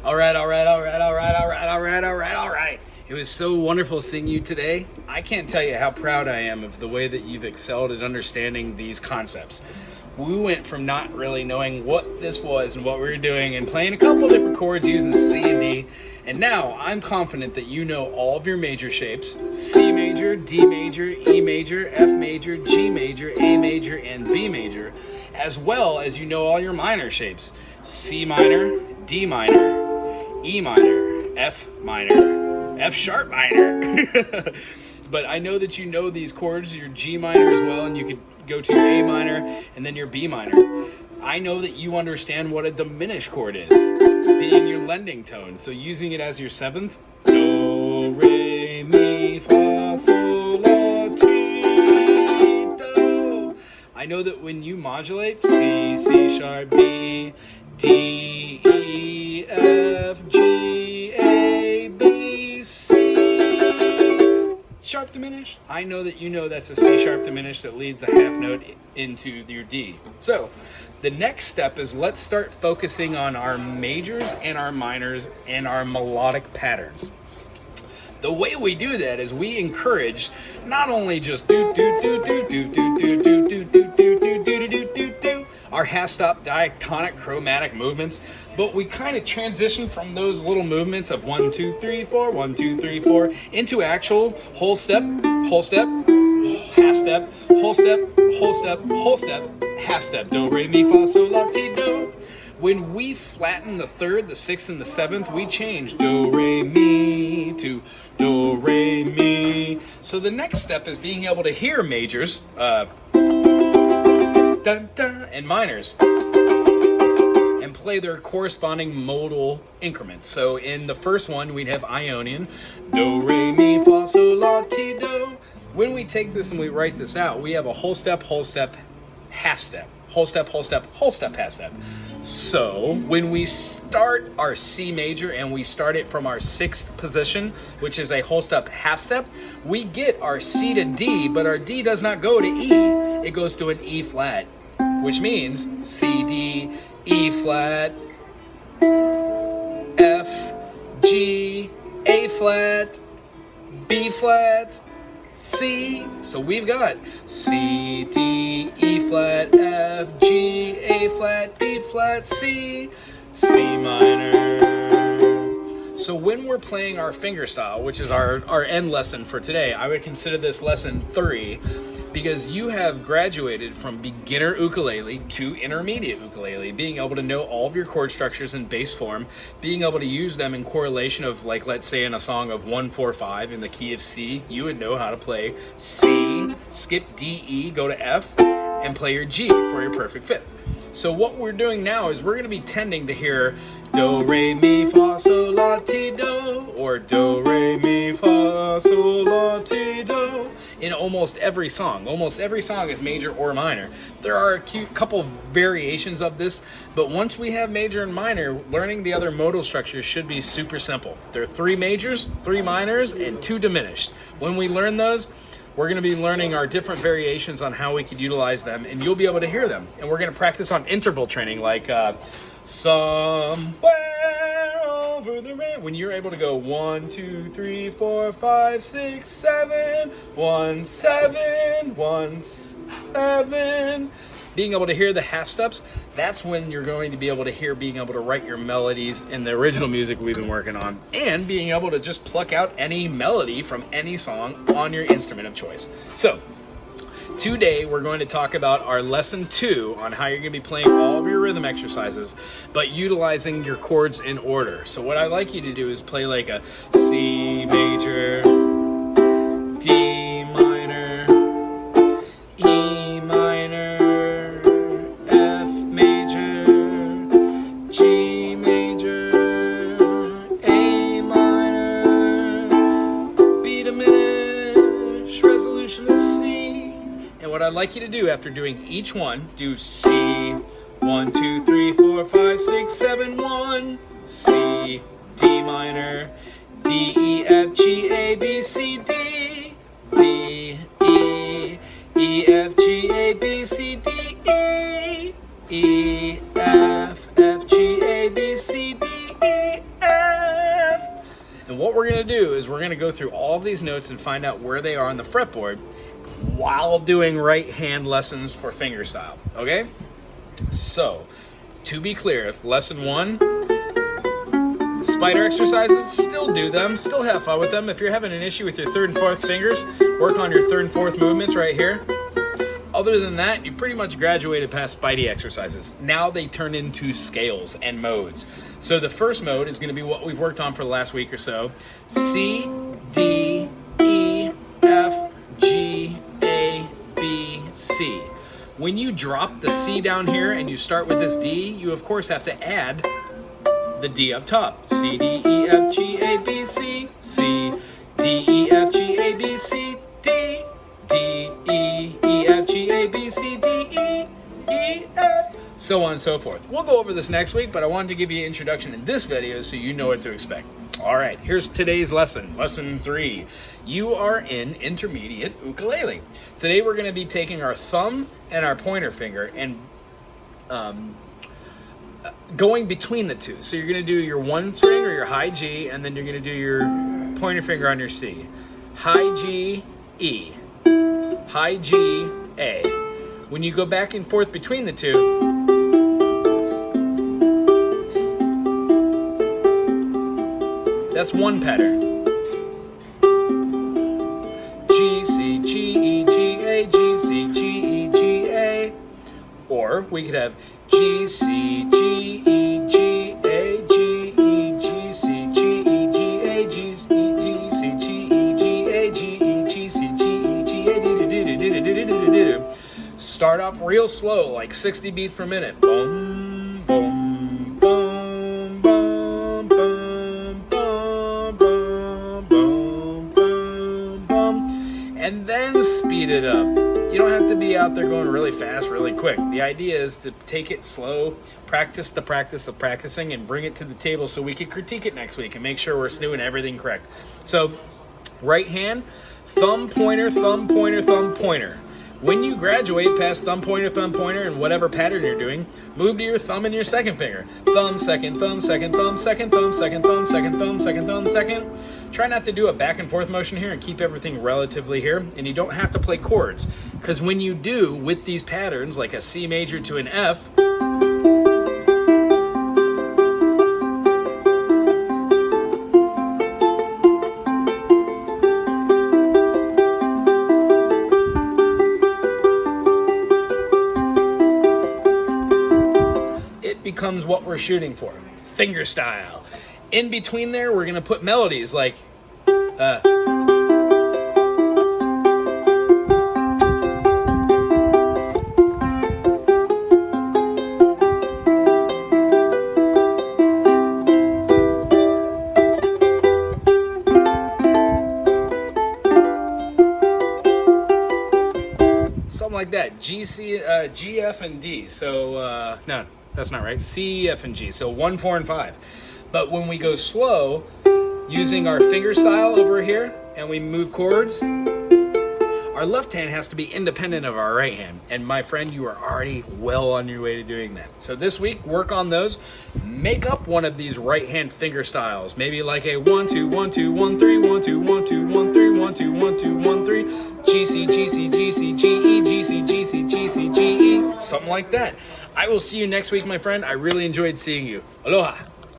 All right, all right, all right, all right, all right, all right, all right, all right. It was so wonderful seeing you today. I can't tell you how proud I am of the way that you've excelled at understanding these concepts. We went from not really knowing what this was and what we were doing and playing a couple different chords using C and D. And now I'm confident that you know all of your major shapes: C major, D major, E major, F major, G major, A major, and B major, as well as you know all your minor shapes: C minor, D minor, E minor, F minor, F sharp minor. But I know that you know these chords, your G minor as well, and you could go to your A minor and then your B minor. I know that you understand what a diminished chord is, being your lending tone. So using it as your seventh, do, re, mi, fa, sol, la, ti, do. I know that when you modulate C, C sharp, B, D, E, F, G, A, B, C, sharp diminished, I know that you know that's a C sharp diminished that leads the half note into your D. So the next step is let's start focusing on our majors and our minors and our melodic patterns. The way we do that is we encourage not only just do do do do do do do do do do do do do do do do our half stop diatonic chromatic movements, but we kind of transition from those little movements of 1 2 3 4 1 2 3 4 into actual whole step, half step, whole step, whole step, whole step, half step, do re mi fa sol la ti do. When we flatten the third, the sixth, and the seventh, we change do re mi to do re mi. So the next step is being able to hear majors, dun, dun, and minors, and play their corresponding modal increments. So in the first one, we'd have Ionian, do re mi fa sol la ti do. When we take this and we write this out, we have a whole step, half step, whole step, half step. So when we start our C major and we start it from our sixth position, which is a whole step, half step, we get our C to D, but our D does not go to E. It goes to an E flat, which means C, D, E flat, F, G, A flat, B flat, C. So we've got C, D, E flat, F, G, A flat, B flat, C, C minor. So when we're playing our fingerstyle, which is our end lesson for today, I would consider this lesson 3, because you have graduated from beginner ukulele to intermediate ukulele, being able to know all of your chord structures in bass form, being able to use them in correlation of, like, let's say in a song of 1 4 5 in the key of C, you would know how to play C, skip D, E, go to F, and play your G for your perfect fifth. So what we're doing now is we're going to be tending to hear do, re, mi, fa, sol, la, ti, do, or do, re, mi, fa, sol, la, ti, do, in almost every song. Almost every song is major or minor. There are a couple variations of this, but once we have major and minor, learning the other modal structures should be super simple. There are 3 majors, 3 minors, and 2 diminished. When we learn those, we're going to be learning our different variations on how we could utilize them, and you'll be able to hear them. And we're going to practice on interval training, like somewhere over the rain. When you're able to go 1 2 3 4 5 6 7 1 7 1 7, being able to hear the half steps, that's when you're going to be able to hear being able to write your melodies in the original music we've been working on, and being able to just pluck out any melody from any song on your instrument of choice. So today we're going to talk about our lesson 2 on how you're going to be playing all of your rhythm exercises, but utilizing your chords in order. So what I'd like you to do is play like a C major, D minor, E minor, F major, G major, A minor, B diminished, resolution is C. And what I'd like you to do after doing each one, do C, 1 2 3 4 5 6 7 1, C, D minor, D, E, F, G, A, B, C, D, D, E, E, F, G, A, B, C, D, E, E, F, F, G, A, B, C, D, E, But what we're going to do is we're going to go through all of these notes and find out where they are on the fretboard while doing right hand lessons for fingerstyle, okay? So, to be clear, lesson 1, spider exercises, still do them, still have fun with them. If you're having an issue with your 3rd and 4th fingers, work on your 3rd and 4th movements right here. Other than that, you pretty much graduated past Spidey exercises. Now they turn into scales and modes. So the first mode is going to be what we've worked on for the last week or so. C, D, E, F, G, A, B, C. When you drop the C down here and you start with this D, you of course have to add the D up top. C, D, E, F, G, A, B, C, C, D, E, F, G, A, B, C, D, D, E, E, F, G, A, B, C, D, E, E, F, so on and so forth. We'll go over this next week, but I wanted to give you an introduction in this video so you know what to expect. All right, here's today's lesson, lesson 3. You are in intermediate ukulele. Today we're going to be taking our thumb and our pointer finger and going between the two. So you're going to do your 1 string or your high G, and then you're going to do your pointer finger on your C. High G, E. High G, A. When you go back and forth between the two, that's one pattern. G, C, G, E, G, A, G, C, G, E, G, A. Or we could have G, C, G, E, G, A, G, E, G, C, G, E, G, A, G, C, G, C, G, E, G, A, G, E, G, C, G, E, G, A, do. Start off real slow, like 60 beats per minute. Boom, boom, boom, boom, boom, boom, boom, boom, boom, boom, and then speed it up. You don't have to be out there going really fast, really quick. The idea is to take it slow, practice the practice of practicing, and bring it to the table so we can critique it next week and make sure we're doing everything correct. So, right hand, thumb, pointer, thumb, pointer, thumb, pointer. When you graduate past thumb, pointer, and whatever pattern you're doing, move to your thumb and your second finger. Thumb, second, thumb, second, thumb, second, thumb, second, thumb, second, thumb, second, thumb, second. Try not to do a back and forth motion here and keep everything relatively here. And you don't have to play chords, because when you do with these patterns, like a C major to an F, becomes what we're shooting for, finger style. In between there, we're gonna put melodies like something like that. G, C, G, F, and D. So no. That's not right. C, F, and G. So 1, 4, and 5. But when we go slow, using our finger style over here, and we move chords, our left hand has to be independent of our right hand. And my friend, you are already well on your way to doing that. So this week, work on those. Make up one of these right hand finger styles. Maybe like a 1, 2, 1, 2, 1, 3, 1, 2, 1, 2, 1, 3, 1, 2, 1, 2, 1, 3, G, C, G, C, G, C, G, E, G, C, G, C, G, C, G, E, something like that. I will see you next week, my friend. I really enjoyed seeing you. Aloha.